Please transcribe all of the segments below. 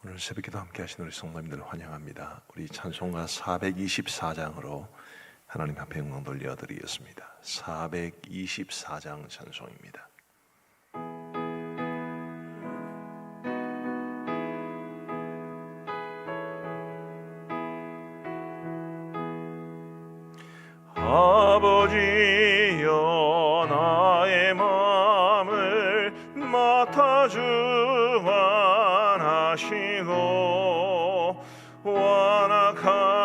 오늘 새벽기도 함께 하신 우리 성도님들 환영합니다. 우리 찬송가 424장으로 하나님 앞에 영광 돌려드리겠습니다. 424장 찬송입니다. 아버지여 나의 마음을 맡아주관하시고 완악하고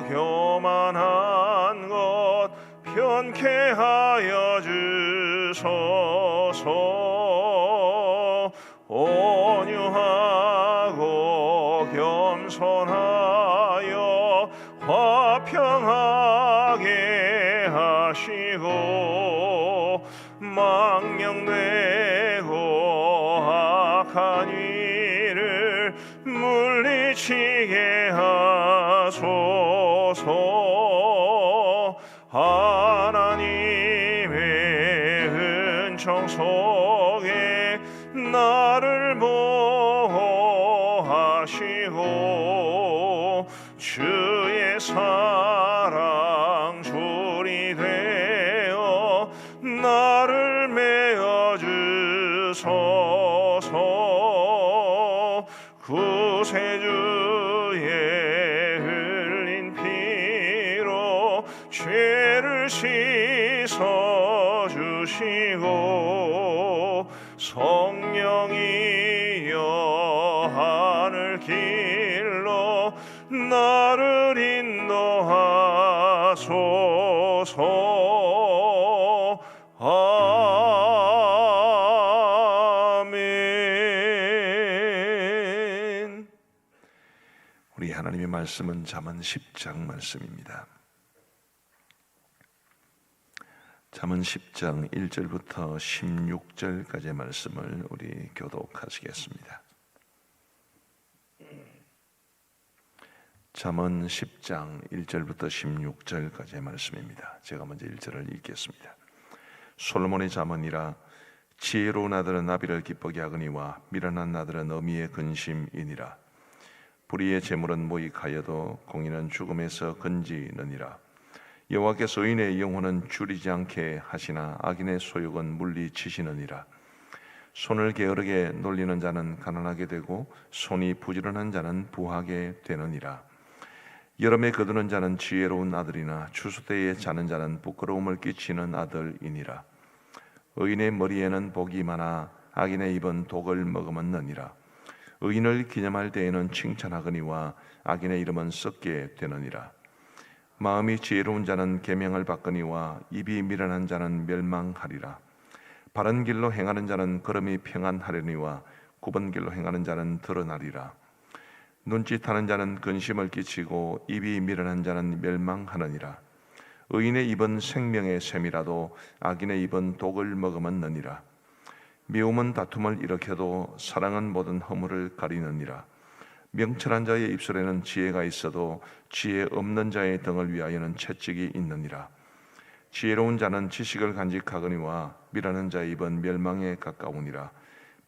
교만한 것 편케 하여 주소서. 온유하고 겸손하여 화평하게 하시고 망령되고 악한 일을 물리치게 하소서. 하나님의 은총 속에 나를 보호하시고 주의 사랑 줄이 되어 나를 메어 주소서. 구세주의 흘린 피로 죄를 씻어 주시고 성령이여 하늘 길로 나를 인도하소서. 아멘. 우리 하나님의 말씀은 잠언 10장 말씀입니다. 잠언 10장 1절부터 16절까지의 말씀을 우리 교독하시겠습니다. 잠언 10장 1절부터 16절까지의 말씀입니다. 제가 먼저 1절을 읽겠습니다. 솔로몬의 잠언이라. 지혜로운 아들은 나비를 기쁘게 하거니와 미련한 아들은 어미의 근심이니라. 불의의 재물은 모익하여도 공의는 죽음에서 건지느니라. 여호와께서 의인의 영혼은 줄이지 않게 하시나 악인의 소욕은 물리치시느니라. 손을 게으르게 놀리는 자는 가난하게 되고 손이 부지런한 자는 부하게 되느니라. 여름에 거두는 자는 지혜로운 아들이나 추수 때에 자는 자는 부끄러움을 끼치는 아들이니라. 의인의 머리에는 복이 많아 악인의 입은 독을 머금었느니라. 의인을 기념할 때에는 칭찬하거니와 악인의 이름은 썩게 되느니라. 마음이 지혜로운 자는 계명을 받거니와 입이 미련한 자는 멸망하리라. 바른 길로 행하는 자는 걸음이 평안하려니와 굽은 길로 행하는 자는 드러나리라. 눈짓하는 자는 근심을 끼치고 입이 미련한 자는 멸망하느니라. 의인의 입은 생명의 샘이라도 악인의 입은 독을 머금었느니라. 미움은 다툼을 일으켜도 사랑은 모든 허물을 가리느니라. 명철한 자의 입술에는 지혜가 있어도 지혜 없는 자의 등을 위하여는 채찍이 있느니라. 지혜로운 자는 지식을 간직하거니와 미련한 자의 입은 멸망에 가까우니라.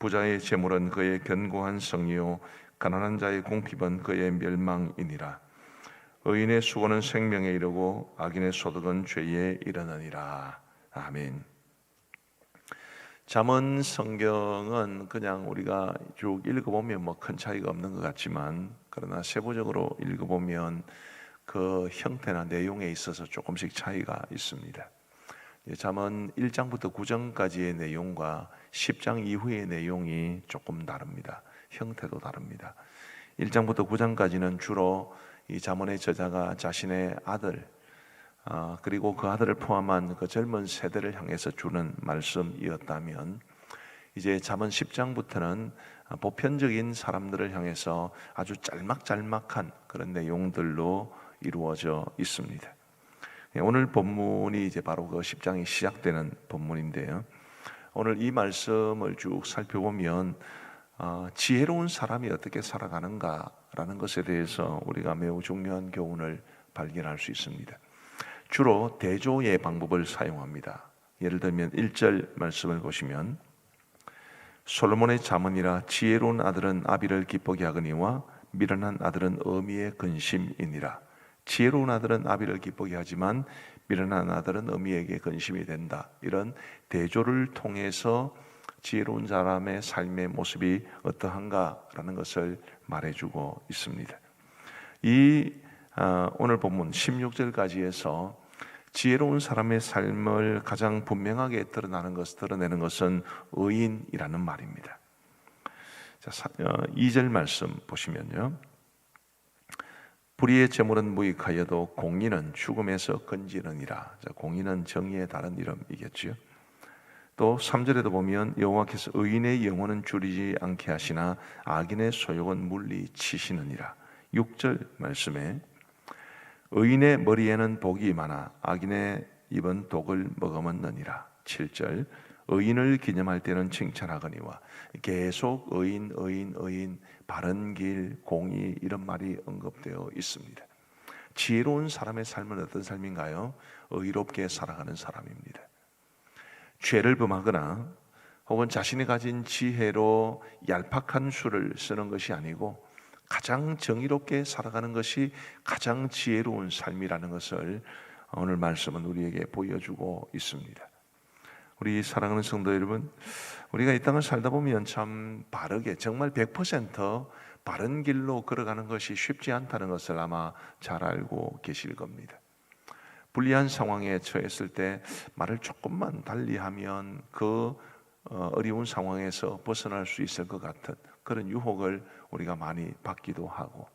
부자의 재물은 그의 견고한 성이요 가난한 자의 공핍은 그의 멸망이니라. 의인의 수고는 생명에 이르고 악인의 소득은 죄에 이르느니라. 아멘. 잠언 성경은 그냥 우리가 쭉 읽어보면 뭐 큰 차이가 없는 것 같지만, 그러나 세부적으로 읽어보면 그 형태나 내용에 있어서 조금씩 차이가 있습니다. 잠언 1장부터 9장까지의 내용과 10장 이후의 내용이 조금 다릅니다. 형태도 다릅니다. 1장부터 9장까지는 주로 이 잠언의 저자가 자신의 아들, 그리고 그 아들을 포함한 그 젊은 세대를 향해서 주는 말씀이었다면, 이제 잠언 10장부터는 보편적인 사람들을 향해서 아주 짤막짤막한 그런 내용들로 이루어져 있습니다. 오늘 본문이 이제 바로 그 10장이 시작되는 본문인데요. 오늘 이 말씀을 쭉 살펴보면 지혜로운 사람이 어떻게 살아가는가라는 것에 대해서 우리가 매우 중요한 교훈을 발견할 수 있습니다. 주로 대조의 방법을 사용합니다. 예를 들면 1절 말씀을 보시면 솔로몬의 자문이라 지혜로운 아들은 아비를 기쁘게 하거니와 미련한 아들은 어미의 근심이니라. 지혜로운 아들은 아비를 기쁘게 하지만 미련한 아들은 어미에게 근심이 된다. 이런 대조를 통해서 지혜로운 사람의 삶의 모습이 어떠한가라는 것을 말해주고 있습니다. 이 오늘 본문 16절까지에서 지혜로운 사람의 삶을 가장 분명하게 드러내는 것은 의인이라는 말입니다. 자, 2절 말씀 보시면요, 불의의 재물은 무익하여도 공의는 죽음에서 건지느니라. 자, 공의는 정의의 다른 이름이겠지요. 또 3절에도 보면 여호와께서 의인의 영혼은 줄이지 않게 하시나 악인의 소욕은 물리치시느니라. 6절 말씀에 의인의 머리에는 복이 많아 악인의 입은 독을 머금었느니라. 7절 의인을 기념할 때는 칭찬하거니와, 계속 의인, 바른 길, 공의, 이런 말이 언급되어 있습니다. 지혜로운 사람의 삶은 어떤 삶인가요? 의롭게 살아가는 사람입니다. 죄를 범하거나 혹은 자신이 가진 지혜로 얄팍한 수를 쓰는 것이 아니고 가장 정의롭게 살아가는 것이 가장 지혜로운 삶이라는 것을 오늘 말씀은 우리에게 보여주고 있습니다. 우리 사랑하는 성도 여러분, 우리가 이 땅을 살다 보면 참 바르게, 정말 100% 바른 길로 걸어가는 것이 쉽지 않다는 것을 아마 잘 알고 계실 겁니다. 불리한 상황에 처했을 때 말을 조금만 달리하면 그 어려운 상황에서 벗어날 수 있을 것 같은 그런 유혹을 우리가 많이 받기도 하고,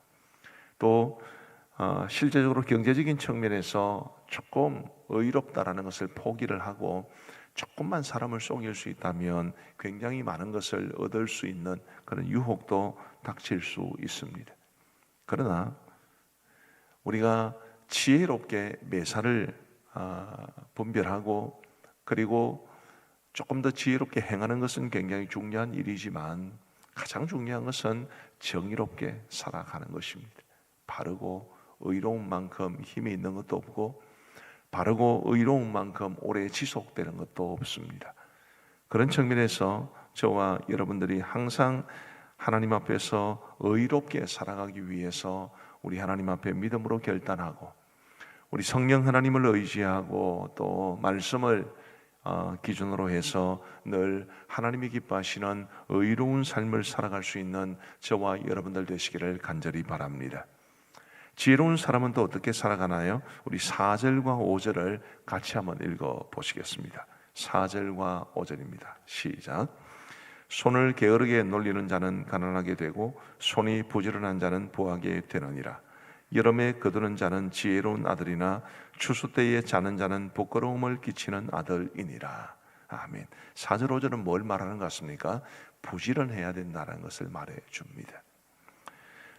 또 실제적으로 경제적인 측면에서 조금 의롭다라는 것을 포기를 하고 조금만 사람을 속일 수 있다면 굉장히 많은 것을 얻을 수 있는 그런 유혹도 닥칠 수 있습니다. 그러나 우리가 지혜롭게 매사를 분별하고 그리고 조금 더 지혜롭게 행하는 것은 굉장히 중요한 일이지만 가장 중요한 것은 정의롭게 살아가는 것입니다. 바르고 의로운 만큼 힘이 있는 것도 없고 바르고 의로운 만큼 오래 지속되는 것도 없습니다. 그런 측면에서 저와 여러분들이 항상 하나님 앞에서 의롭게 살아가기 위해서 우리 하나님 앞에 믿음으로 결단하고 우리 성령 하나님을 의지하고 또 말씀을 기준으로 해서 늘 하나님이 기뻐하시는 의로운 삶을 살아갈 수 있는 저와 여러분들 되시기를 간절히 바랍니다. 지혜로운 사람은 또 어떻게 살아가나요? 우리 4절과 5절을 같이 한번 읽어 보시겠습니다. 4절과 5절입니다. 시작. 손을 게으르게 놀리는 자는 가난하게 되고 손이 부지런한 자는 부하게 되느니라. 여름에 거두는 자는 지혜로운 아들이나 추수 때에 자는 자는 부끄러움을 끼치는 아들이니라. 아멘. 4절 5절은 뭘 말하는 것 같습니까? 부지런해야 된다는 것을 말해 줍니다.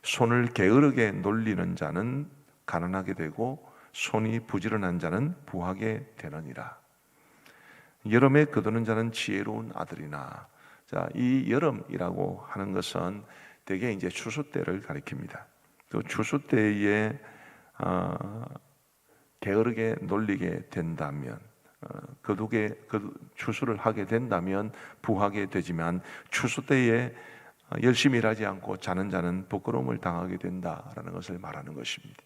손을 게으르게 놀리는 자는 가난하게 되고 손이 부지런한 자는 부하게 되느니라. 여름에 거두는 자는 지혜로운 아들이나. 자, 이 여름이라고 하는 것은 대개 이제 추수 때를 가리킵니다. 또 추수 때에 게으르게 놀리게 된다면, 추수를 하게 된다면 부하게 되지만 추수 때에 열심히 일하지 않고 자는 자는 부끄러움을 당하게 된다라는 것을 말하는 것입니다.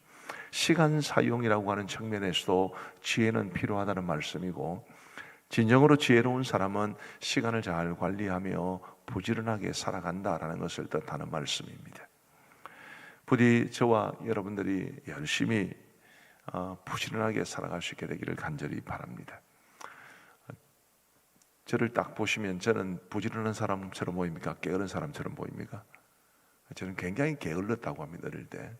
시간 사용이라고 하는 측면에서도 지혜는 필요하다는 말씀이고, 진정으로 지혜로운 사람은 시간을 잘 관리하며 부지런하게 살아간다라는 것을 뜻하는 말씀입니다. 부디 저와 여러분들이 열심히 부지런하게 살아갈 수 있게 되기를 간절히 바랍니다. 저를 딱 보시면 저는 부지런한 사람처럼 보입니까? 게으른 사람처럼 보입니까? 저는 굉장히 게을렀다고 합니다. 어릴 때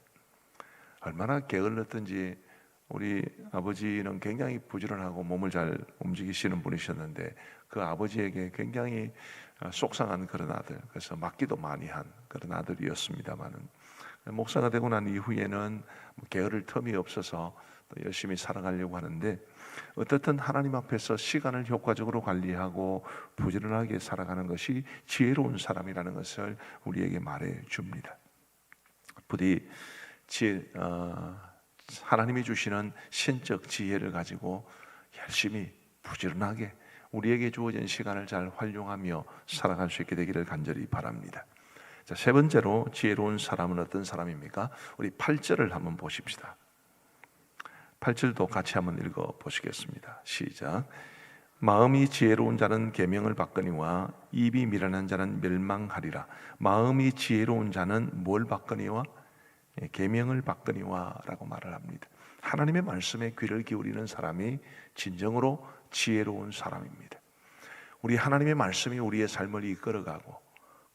얼마나 게을렀던지, 우리 아버지는 굉장히 부지런하고 몸을 잘 움직이시는 분이셨는데 그 아버지에게 굉장히 속상한 그런 아들, 그래서 맞기도 많이 한 그런 아들이었습니다만은, 목사가 되고 난 이후에는 게으를 틈이 없어서 또 열심히 살아가려고 하는데, 어떻든 하나님 앞에서 시간을 효과적으로 관리하고 부지런하게 살아가는 것이 지혜로운 사람이라는 것을 우리에게 말해 줍니다. 부디 하나님이 주시는 신적 지혜를 가지고 열심히 부지런하게 우리에게 주어진 시간을 잘 활용하며 살아갈 수 있게 되기를 간절히 바랍니다. 자, 세 번째로 지혜로운 사람은 어떤 사람입니까? 우리 8절을 한번 보십시다. 8절도 같이 한번 읽어 보시겠습니다. 시작. 마음이 지혜로운 자는 계명을 받거니와 입이 미련한 자는 멸망하리라. 마음이 지혜로운 자는 뭘 받거니와? 계명을 받거니와 라고 말을 합니다. 하나님의 말씀에 귀를 기울이는 사람이 진정으로 지혜로운 사람입니다. 우리 하나님의 말씀이 우리의 삶을 이끌어가고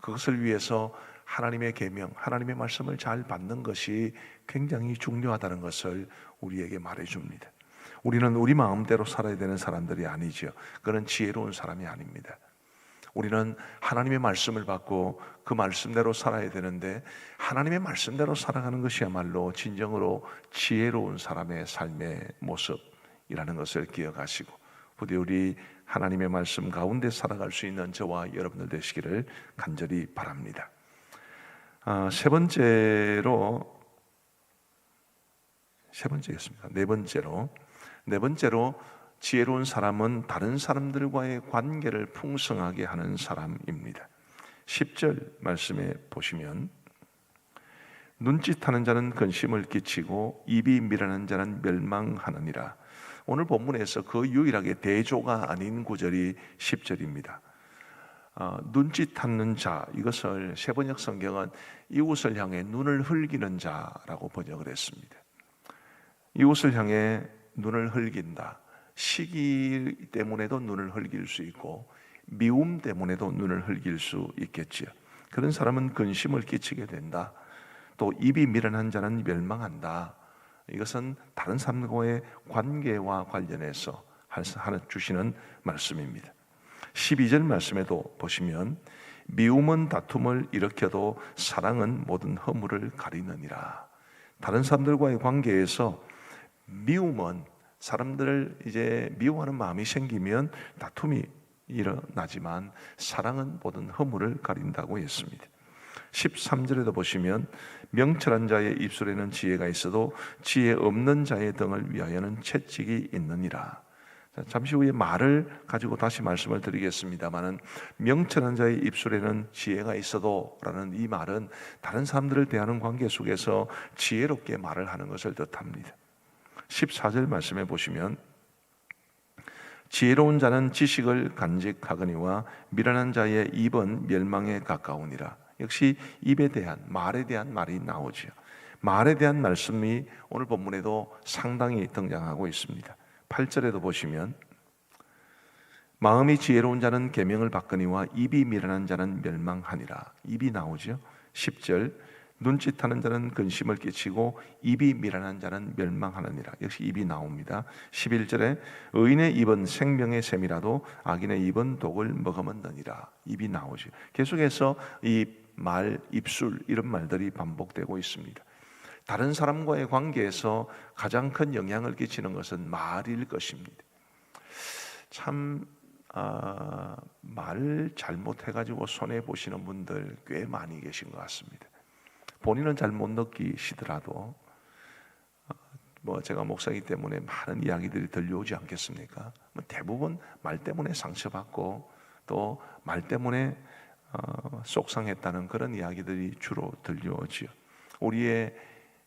그것을 위해서 하나님의 계명, 하나님의 말씀을 잘 받는 것이 굉장히 중요하다는 것을 우리에게 말해줍니다. 우리는 우리 마음대로 살아야 되는 사람들이 아니죠. 그는 지혜로운 사람이 아닙니다. 우리는 하나님의 말씀을 받고 그 말씀대로 살아야 되는데 하나님의 말씀대로 살아가는 것이야말로 진정으로 지혜로운 사람의 삶의 모습이라는 것을 기억하시고 부디 우리 하나님의 말씀 가운데 살아갈 수 있는 저와 여러분들 되시기를 간절히 바랍니다. 네 번째로 지혜로운 사람은 다른 사람들과의 관계를 풍성하게 하는 사람입니다. 10절 말씀에 보시면 눈짓하는 자는 근심을 끼치고 입이 미련한 자는 멸망하느니라. 오늘 본문에서 그 유일하게 대조가 아닌 구절이 10절입니다. 눈짓하는 자, 이것을 세번역 성경은 이웃을 향해 눈을 흘기는 자라고 번역을 했습니다. 이웃을 향해 눈을 흘긴다. 시기 때문에도 눈을 흘길 수 있고 미움 때문에도 눈을 흘길 수 있겠지요. 그런 사람은 근심을 끼치게 된다. 또 입이 미련한 자는 멸망한다. 이것은 다른 사람과의 관계와 관련해서 주시는 말씀입니다. 12절 말씀에도 보시면 미움은 다툼을 일으켜도 사랑은 모든 허물을 가리느니라. 다른 사람들과의 관계에서 미움은 사람들을 이제 미워하는 마음이 생기면 다툼이 일어나지만 사랑은 모든 허물을 가린다고 했습니다. 13절에도 보시면 명철한 자의 입술에는 지혜가 있어도 지혜 없는 자의 등을 위하여는 채찍이 있느니라. 잠시 후에 말을 가지고 다시 말씀을 드리겠습니다마는 명철한 자의 입술에는 지혜가 있어도 라는 이 말은 다른 사람들을 대하는 관계 속에서 지혜롭게 말을 하는 것을 뜻합니다. 14절 말씀해 보시면 지혜로운 자는 지식을 간직하거니와 미련한 자의 입은 멸망에 가까우니라. 역시 입에 대한 말에 대한 말이 나오죠. 말에 대한 말씀이 오늘 본문에도 상당히 등장하고 있습니다. 8절에도 보시면 마음이 지혜로운 자는 계명을 받거니와 입이 미련한 자는 멸망하니라. 입이 나오죠. 10절 눈짓하는 자는 근심을 끼치고 입이 미련한 자는 멸망하느니라. 역시 입이 나옵니다. 11절에 의인의 입은 생명의 샘이라도 악인의 입은 독을 머금었느니라. 입이 나오죠. 계속해서 이 말, 입술 이런 말들이 반복되고 있습니다. 다른 사람과의 관계에서 가장 큰 영향을 끼치는 것은 말일 것입니다. 참 말 잘못해가지고 손해 보시는 분들 꽤 많이 계신 것 같습니다. 본인은 잘 못 느끼시더라도 제가 목사이기 때문에 많은 이야기들이 들려오지 않겠습니까? 대부분 말 때문에 상처받고 또 말 때문에 속상했다는 그런 이야기들이 주로 들려오지요. 우리의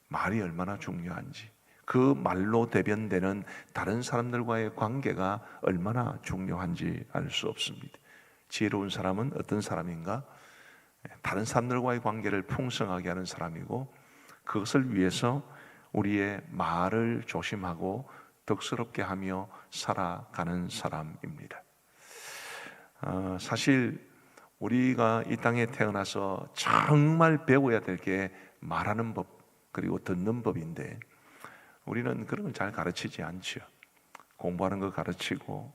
말이 얼마나 중요한지, 그 말로 대변되는 다른 사람들과의 관계가 얼마나 중요한지 알 수 없습니다. 지혜로운 사람은 어떤 사람인가? 다른 사람들과의 관계를 풍성하게 하는 사람이고 그것을 위해서 우리의 말을 조심하고 덕스럽게 하며 살아가는 사람입니다. 사실 우리가 이 땅에 태어나서 정말 배워야 될 게 말하는 법 그리고 듣는 법인데 우리는 그런 걸 잘 가르치지 않죠. 공부하는 거 가르치고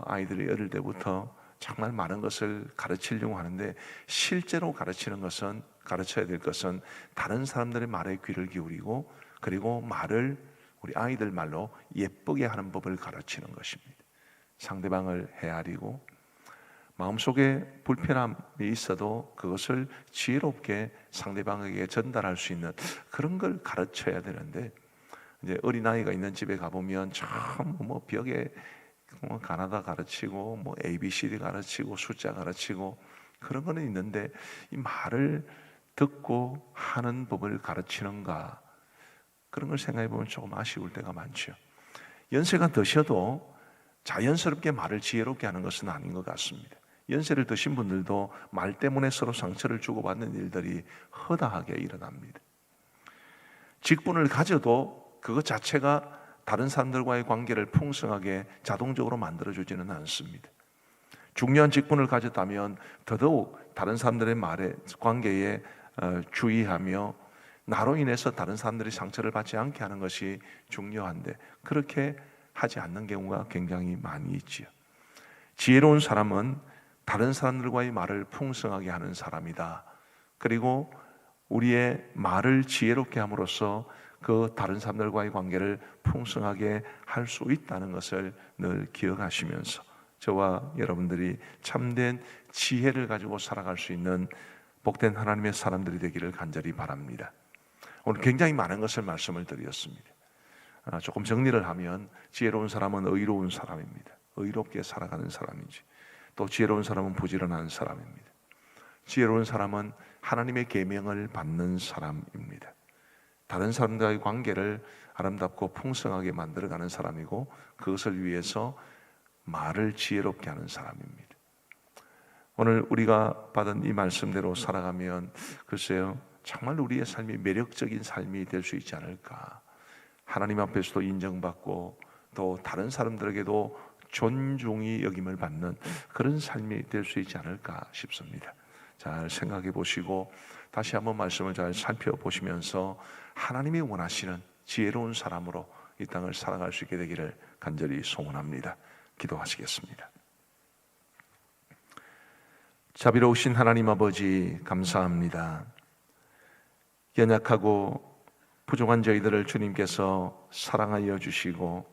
아이들이 어릴 때부터 정말 많은 것을 가르치려고 하는데 실제로 가르쳐야 될 것은 다른 사람들의 말에 귀를 기울이고 그리고 말을 우리 아이들 말로 예쁘게 하는 법을 가르치는 것입니다. 상대방을 헤아리고 마음속에 불편함이 있어도 그것을 지혜롭게 상대방에게 전달할 수 있는 그런 걸 가르쳐야 되는데 이제 어린아이가 있는 집에 가보면 참 벽에 뭐 가나다 가르치고 뭐 ABCD 가르치고 숫자 가르치고 그런 거는 있는데 이 말을 듣고 하는 법을 가르치는가, 그런 걸 생각해 보면 조금 아쉬울 때가 많죠. 연세가 드셔도 자연스럽게 말을 지혜롭게 하는 것은 아닌 것 같습니다. 연세를 드신 분들도 말 때문에 서로 상처를 주고받는 일들이 허다하게 일어납니다. 직분을 가져도 그것 자체가 다른 사람들과의 관계를 풍성하게 자동적으로 만들어주지는 않습니다. 중요한 직분을 가졌다면 더더욱 다른 사람들의 말에, 관계에 주의하며 나로 인해서 다른 사람들이 상처를 받지 않게 하는 것이 중요한데 그렇게 하지 않는 경우가 굉장히 많이 있지요. 지혜로운 사람은 다른 사람들과의 말을 풍성하게 하는 사람이다. 그리고 우리의 말을 지혜롭게 함으로써 그 다른 사람들과의 관계를 풍성하게 할 수 있다는 것을 늘 기억하시면서 저와 여러분들이 참된 지혜를 가지고 살아갈 수 있는 복된 하나님의 사람들이 되기를 간절히 바랍니다. 오늘 굉장히 많은 것을 말씀을 드렸습니다. 조금 정리를 하면 지혜로운 사람은 의로운 사람입니다. 의롭게 살아가는 사람이지. 또 지혜로운 사람은 부지런한 사람입니다. 지혜로운 사람은 하나님의 계명을 받는 사람입니다. 다른 사람들과의 관계를 아름답고 풍성하게 만들어가는 사람이고 그것을 위해서 말을 지혜롭게 하는 사람입니다. 오늘 우리가 받은 이 말씀대로 살아가면 글쎄요, 정말 우리의 삶이 매력적인 삶이 될 수 있지 않을까. 하나님 앞에서도 인정받고 또 다른 사람들에게도 존중이 여김을 받는 그런 삶이 될 수 있지 않을까 싶습니다. 잘 생각해 보시고 다시 한번 말씀을 잘 살펴보시면서 하나님이 원하시는 지혜로운 사람으로 이 땅을 살아갈 수 있게 되기를 간절히 소원합니다. 기도하시겠습니다. 자비로우신 하나님 아버지, 감사합니다. 연약하고 부족한 저희들을 주님께서 사랑하여 주시고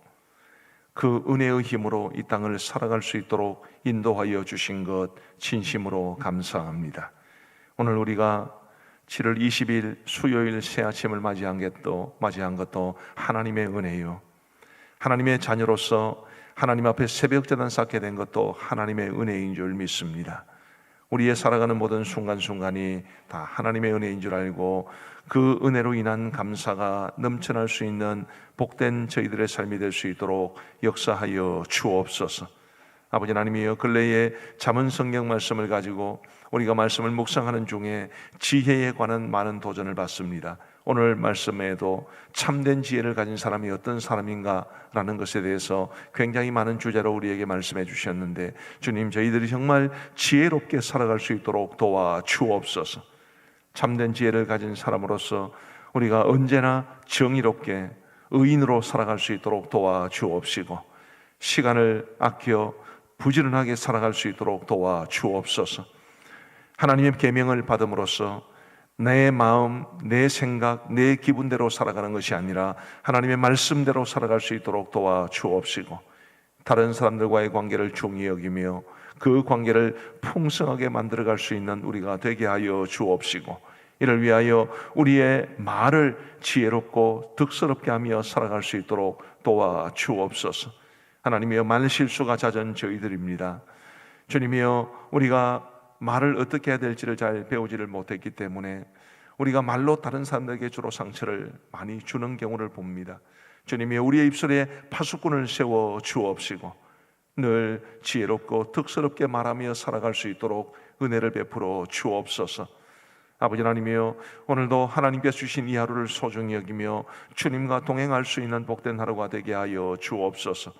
그 은혜의 힘으로 이 땅을 살아갈 수 있도록 인도하여 주신 것 진심으로 감사합니다. 오늘 우리가 7월 20일 수요일 새 아침을 맞이한 것도 하나님의 은혜요, 하나님의 자녀로서 하나님 앞에 새벽제단 쌓게 된 것도 하나님의 은혜인 줄 믿습니다. 우리의 살아가는 모든 순간순간이 다 하나님의 은혜인 줄 알고 그 은혜로 인한 감사가 넘쳐날 수 있는 복된 저희들의 삶이 될 수 있도록 역사하여 주옵소서. 아버지 하나님이여, 근래에 잠언 성경 말씀을 가지고 우리가 말씀을 묵상하는 중에 지혜에 관한 많은 도전을 받습니다. 오늘 말씀에도 참된 지혜를 가진 사람이 어떤 사람인가라는 것에 대해서 굉장히 많은 주제로 우리에게 말씀해 주셨는데, 주님, 저희들이 정말 지혜롭게 살아갈 수 있도록 도와 주옵소서. 참된 지혜를 가진 사람으로서 우리가 언제나 정의롭게 의인으로 살아갈 수 있도록 도와 주옵시고, 시간을 아껴 부지런하게 살아갈 수 있도록 도와 주옵소서. 하나님의 계명을 받음으로써 내 마음, 내 생각, 내 기분대로 살아가는 것이 아니라 하나님의 말씀대로 살아갈 수 있도록 도와 주옵시고, 다른 사람들과의 관계를 중히 여기며 그 관계를 풍성하게 만들어갈 수 있는 우리가 되게 하여 주옵시고, 이를 위하여 우리의 말을 지혜롭고 득스럽게 하며 살아갈 수 있도록 도와 주옵소서. 하나님이여, 말실수가 잦은 저희들입니다. 주님이여, 우리가 말을 어떻게 해야 될지를 잘 배우지를 못했기 때문에 우리가 말로 다른 사람들에게 주로 상처를 많이 주는 경우를 봅니다. 주님이여, 우리의 입술에 파수꾼을 세워 주옵시고 늘 지혜롭고 득스럽게 말하며 살아갈 수 있도록 은혜를 베풀어 주옵소서. 아버지 하나님이여, 오늘도 하나님께서 주신 이 하루를 소중히 여기며 주님과 동행할 수 있는 복된 하루가 되게 하여 주옵소서.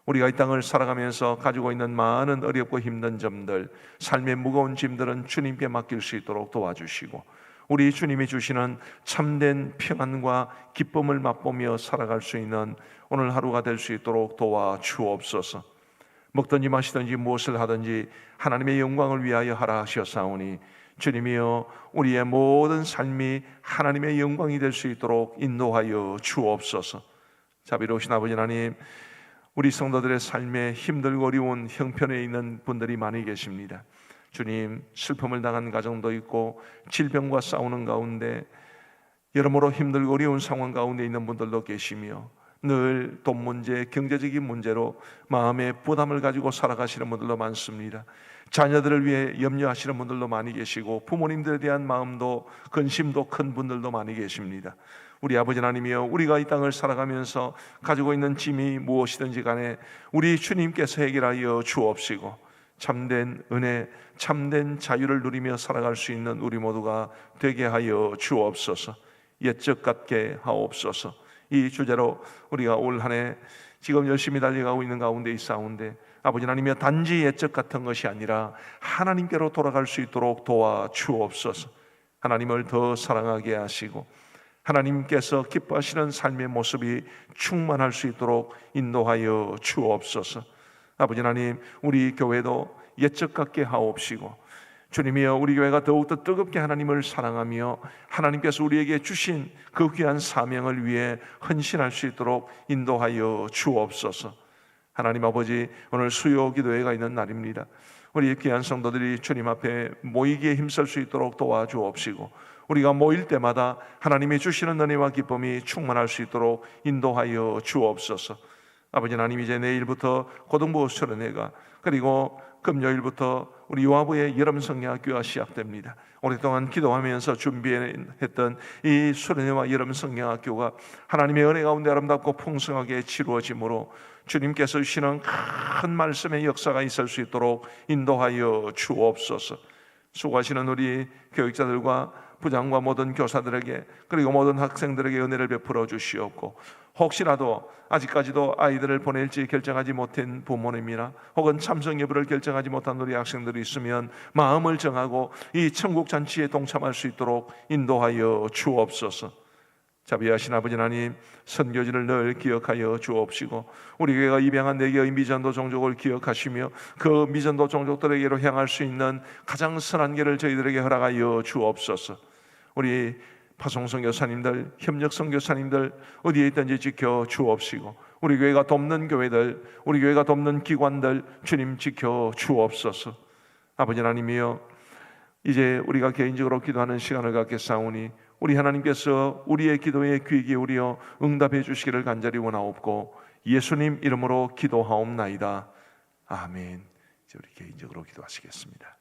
우리가 이 땅을 살아가면서 가지고 있는 많은 어렵고 힘든 점들, 삶의 무거운 짐들은 주님께 맡길 수 있도록 도와주시고, 우리 주님이 주시는 참된 평안과 기쁨을 맛보며 살아갈 수 있는 오늘 하루가 될 수 있도록 도와주옵소서. 먹든지 마시든지 무엇을 하든지 하나님의 영광을 위하여 하라 하셨사오니, 주님이여, 우리의 모든 삶이 하나님의 영광이 될 수 있도록 인도하여 주옵소서. 자비로우신 아버지 하나님, 우리 성도들의 삶에 힘들고 어려운 형편에 있는 분들이 많이 계십니다. 주님, 슬픔을 당한 가정도 있고 질병과 싸우는 가운데 여러모로 힘들고 어려운 상황 가운데 있는 분들도 계시며, 늘 돈 문제, 경제적인 문제로 마음의 부담을 가지고 살아가시는 분들도 많습니다. 자녀들을 위해 염려하시는 분들도 많이 계시고 부모님들에 대한 마음도 근심도 큰 분들도 많이 계십니다. 우리 아버지 하나님이여, 우리가 이 땅을 살아가면서 가지고 있는 짐이 무엇이든지 간에 우리 주님께서 해결하여 주옵시고 참된 은혜, 참된 자유를 누리며 살아갈 수 있는 우리 모두가 되게 하여 주옵소서. 옛적 같게 하옵소서. 이 주제로 우리가 올 한 해 지금 열심히 달려가고 있는 가운데 있사온데 아버지 하나님이여, 단지 옛적 같은 것이 아니라 하나님께로 돌아갈 수 있도록 도와주옵소서. 하나님을 더 사랑하게 하시고 하나님께서 기뻐하시는 삶의 모습이 충만할 수 있도록 인도하여 주옵소서. 아버지 하나님, 우리 교회도 옛적 같게 하옵시고 주님이여, 우리 교회가 더욱더 뜨겁게 하나님을 사랑하며 하나님께서 우리에게 주신 그 귀한 사명을 위해 헌신할 수 있도록 인도하여 주옵소서. 하나님 아버지, 오늘 수요 기도회가 있는 날입니다. 우리 귀한 성도들이 주님 앞에 모이기에 힘쓸 수 있도록 도와주옵시고 우리가 모일 때마다 하나님이 주시는 은혜와 기쁨이 충만할 수 있도록 인도하여 주옵소서. 아버지 하나님, 이제 내일부터 고등부 수련회가 그리고 금요일부터 우리 요하부의 여름 성령학교가 시작됩니다. 오랫동안 기도하면서 준비했던 이 수련회와 여름 성령학교가 하나님의 은혜 가운데 아름답고 풍성하게 치루어지므로 주님께서 주시는 큰 말씀의 역사가 있을 수 있도록 인도하여 주옵소서. 수고하시는 우리 교육자들과 부장과 모든 교사들에게 그리고 모든 학생들에게 은혜를 베풀어 주시옵고 혹시라도 아직까지도 아이들을 보낼지 결정하지 못한 부모님이나 혹은 참석 여부를 결정하지 못한 우리 학생들이 있으면 마음을 정하고 이 천국 잔치에 동참할 수 있도록 인도하여 주옵소서. 자비하신 아버지 하나님, 선교지를 늘 기억하여 주옵시고 우리 교회가 입양한 4개의 미전도 종족을 기억하시며 그 미전도 종족들에게로 향할 수 있는 가장 선한 길을 저희들에게 허락하여 주옵소서. 우리 파송선 교사님들, 협력선 교사님들 어디에 있든지 지켜 주옵시고 우리 교회가 돕는 교회들, 우리 교회가 돕는 기관들 주님 지켜 주옵소서. 아버지 하나님이여, 이제 우리가 개인적으로 기도하는 시간을 갖겠사오니 우리 하나님께서 우리의 기도에 귀 기울여 응답해 주시기를 간절히 원하옵고 예수님 이름으로 기도하옵나이다. 아멘. 이제 우리 개인적으로 기도하시겠습니다.